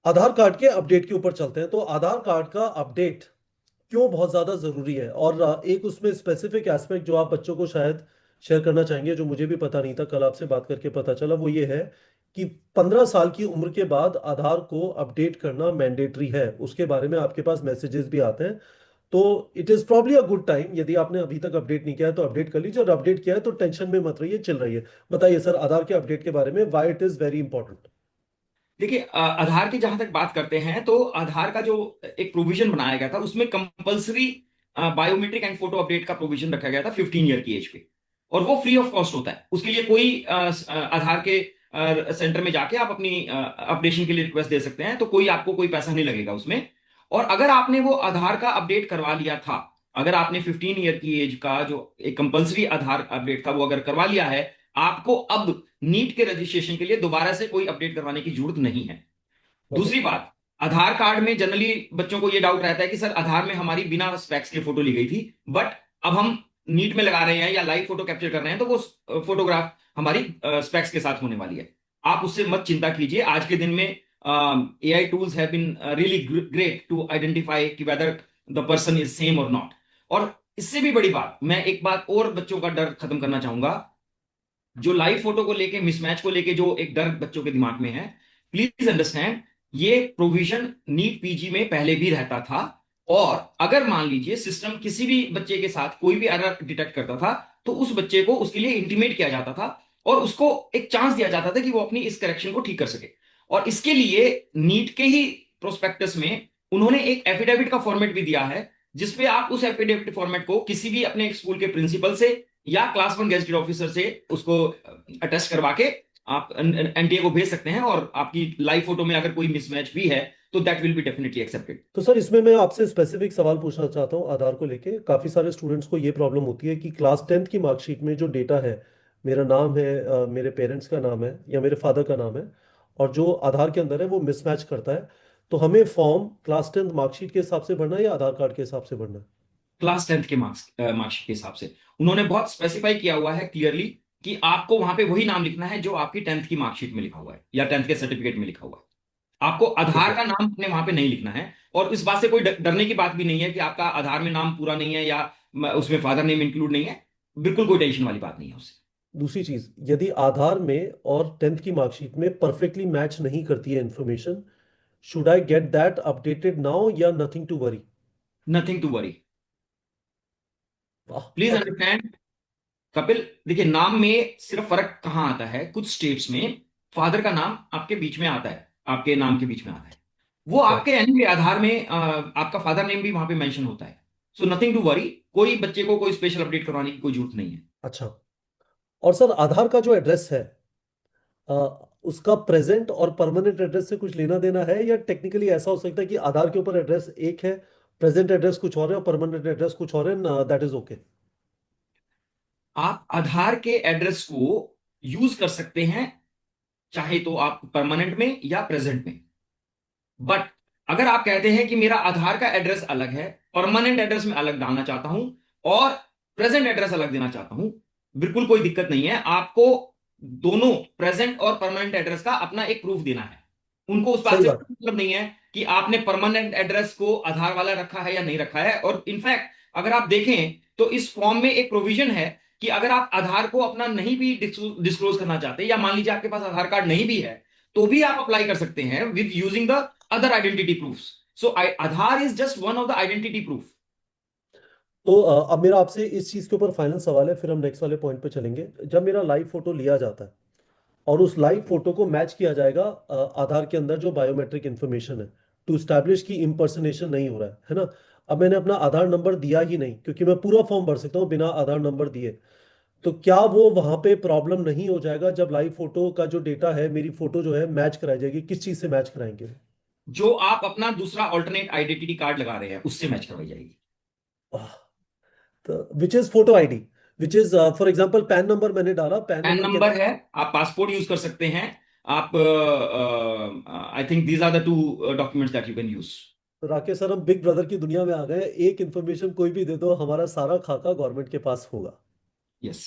आधार card के update के ऊपर चलते हैं। तो आधार कार्ड का अपडेट क्यों बहुत ज़्यादा ज़रूरी है, और एक उसमें स्पेसिफिक एस्पेक्ट जो आप बच्चों को शायद शेयर करना चाहेंगे, जो मुझे भी पता नहीं था, कल आपसे बात करके पता चला, वो ये है कि 15 साल की उम्र के बाद आधार को अपडेट करना मैंडेटरी है। उसके बारे में आपके पास मैसेजेस भी आते हैं। तो it is probably a good time, यदि आपने अभी तक अपडेट नहीं किया है तो अपडेट कर लीजिए, और अपडेट किया है तो टेंशन में मत रहिए, चिल रहिए। बताइए सर, आधार के अपडेट के बारे में, why it is very important. देखिए, आधार की जहां तक बात करते हैं तो आधार का जो एक प्रोविजन बनाया गया था उसमें compulsory biometric and photo update का प्रोविजन रखा गया था 15 ईयर की एज पे। और वो फ्री ऑफ कॉस्ट होता है। उसके लिए कोई आधार के सेंटर में जाके आप अपनी अपडेशन के लिए रिक्वेस्ट दे सकते हैं, तो कोई आपको कोई पैसा नहीं लगेगा उसमें। और अगर आपने वो आधार का अपडेट करवा लिया था, अगर आपने 15 ईयर की एज का जो एक कंपलसरी आधार अपडेट था वो अगर करवा लिया है, आपको अब नीट के रजिस्ट्रेशन के लिए दोबारा से कोई अपडेट करवाने की जरूरत नहीं है। ओके। दूसरी बात, आधार कार्ड में जनरली बच्चों को यह डाउट रहता है कि सर आधार में हमारी बिना स्पेक्स के फोटो ली गई थी, बट अब हम नीट में लगा रहे हैं या लाइव फोटो कैप्चर कर रहे हैं तो वो फोटोग्राफ हमारी स्पेक्स के साथ होने वाली है। आप उससे मत चिंता कीजिए। आज के दिन में AI tools have been really great to identify कि whether the person is same और नॉट। और इससे भी बड़ी बात, मैं एक बात और बच्चों का डर खत्म करना चाहूंगा। जो लाइव फोटो को लेके मिसमैच को लेके जो एक डर बच्चों के दिमाग में है, प्लीज अंडरस्टैंड, ये प्रोविजन नीट पीजी में पहले भी रहता था। और अगर मान लीजिए सिस्टम किसी भी बच्चे के साथ कोई भी एरर डिटेक्ट करता था, तो उस बच्चे को उसके लिए इंटीमेट किया जाता था और उसको एक चांस दिया जाता था कि वो अपनी इस करेक्शन को ठीक कर सके। और इसके लिए नीट के ही प्रोस्पेक्टस में उन्होंने एक एफिडेविट का फॉर्मेट भी दिया है, जिसपे आप उस एफिडेविट फॉर्मेट को किसी भी अपने स्कूल के प्रिंसिपल से या क्लास 1 गेजेटेड ऑफिसर से उसको अटेस्ट करवा के आप एनटीए को भेज सकते हैं। और आपकी लाइव फोटो में अगर कोई मिसमैच भी है तो that will be definitely accepted. तो सर, इसमें मैं आपसे स्पेसिफिक सवाल पूछना चाहता हूँ। आधार को लेके काफ़ी सारे स्टूडेंट्स को ये प्रॉब्लम होती है कि क्लास 10th की मार्कशीट में जो डेटा है, मेरा नाम है, मेरे पेरेंट्स का नाम है या मेरे फादर का नाम है, और जो आधार के अंदर है वो मिसमैच करता है। तो हमें फॉर्म क्लास 10th मार्कशीट के हिसाब से भरना है या आधार कार्ड के हिसाब से भरना है? क्लास 10th के मार्क्स के हिसाब से उन्होंने बहुत स्पेसिफाई किया हुआ है क्लियरली कि आपको वहां पे वही नाम लिखना है जो आपकी 10th की मार्कशीट में लिखा हुआ है या 10th के सर्टिफिकेट में लिखा हुआ है। आपको ठीक आधार है। का नाम अपने वहां पे नहीं लिखना है। और इस बात से कोई डरने की बात भी नहीं है कि आपका आधार में नाम पूरा नहीं है या उसमें फादर नेम इंक्लूड नहीं है। बिल्कुल कोई टेंशन वाली बात नहीं है उससे। दूसरी चीज, यदि आधार में और 10th की मार्कशीट में परफेक्टली मैच नहीं करती है information, should I get that updated now या nothing to worry? Nothing to worry. वाह। प्लीज अच्छा। अंडरस्टैंड कपिल, देखिए नाम में सिर्फ फर्क कहाँ आता है, कुछ स्टेट्स में फादर का नाम आपके बीच में आता है, आपके नाम के बीच में आता है। वो राइट। आपके यानी आधार में आपका फादर नेम भी वहां पे मेंशन होता है। सो नथिंग टू वरी, कोई बच्चे को कोई स्पेशल अपडेट करवाने की कोई जरूरत नहीं है। अच्छा। और सर, आधार का जो एड्रेस है, अ, उसका प्रेजेंट और परमानेंट एड्रेस से कुछ लेना देना है, या टेक्निकली ऐसा हो सकता है कि आधार के ऊपर एड्रेस एक है, प्रेजेंट एड्रेस कुछ और है और परमानेंट एड्रेस कुछ और है, दैट इज ओके? आप आधार के एड्रेस को यूज कर सकते हैं, चाहे तो आप परमानेंट में या प्रेजेंट में। बट अगर आप कहते हैं कि मेरा आधार का एड्रेस अलग है, परमानेंट एड्रेस में अलग डालना चाहता हूं और प्रेजेंट एड्रेस अलग देना चाहता हूं, बिल्कुल कोई दिक्कत नहीं है। आपको दोनों प्रेजेंट और परमानेंट एड्रेस का अपना एक प्रूफ देना है। उनको उस बात सही से बात। कोई मतलब नहीं है कि आपने परमानेंट एड्रेस को आधार वाला रखा है या नहीं रखा है। और इनफैक्ट अगर आप देखें तो इस फॉर्म में एक प्रोविजन है कि अगर आप आधार को अपना नहीं भी डिस्क्लोज करना चाहते, या मान लीजिए आपके पास आधार कार्ड नहीं भी है, तो भी आप अप्लाई कर सकते हैं with using the other identity proofs. So Aadhaar is just one of the identity proof. तो अब मेरा आपसे इस चीज के ऊपर फाइनल सवाल है, फिर हम नेक्स्ट वाले पॉइंट पे चलेंगे। जब मेरा लाइव फोटो लिया जाता है और उस लाइव फोटो को मैच किया जाएगा आधार के अंदर जो बायोमेट्रिक इंफॉर्मेशन है, टू स्टैब्लिश की इम्पर्सनेशन नहीं हो रहा है ना। अब मैंने अपना आधार नंबर दिया ही नहीं, क्योंकि मैं पूरा फॉर्म भर सकता हूँ बिना आधार नंबर दिए। तो क्या वो वहां पे प्रॉब्लम नहीं हो जाएगा जब लाइव फोटो का जो डेटा है, मेरी फोटो जो है मैच कराई जाएगी? किस चीज से मैच कराएंगे? जो आप अपना दूसरा ऑल्टरनेट आइडेंटिटी कार्ड लगा रहे हैं उससे मैच करवाई जाएगी। आह, तो which is photo ID, which is for example PAN number मैंने डाला, पैन पैन नंबर के नंबर है, आप पासपोर्ट यूज कर सकते हैं। आप I think these are the two documents that you can use. Rakesh sir, हम बिग ब्रदर की दुनिया में आ गए हैं। एक इंफॉर्मेशन कोई भी दे दो, हमारा सारा खाका गवर्नमेंट के पास होगा। यस।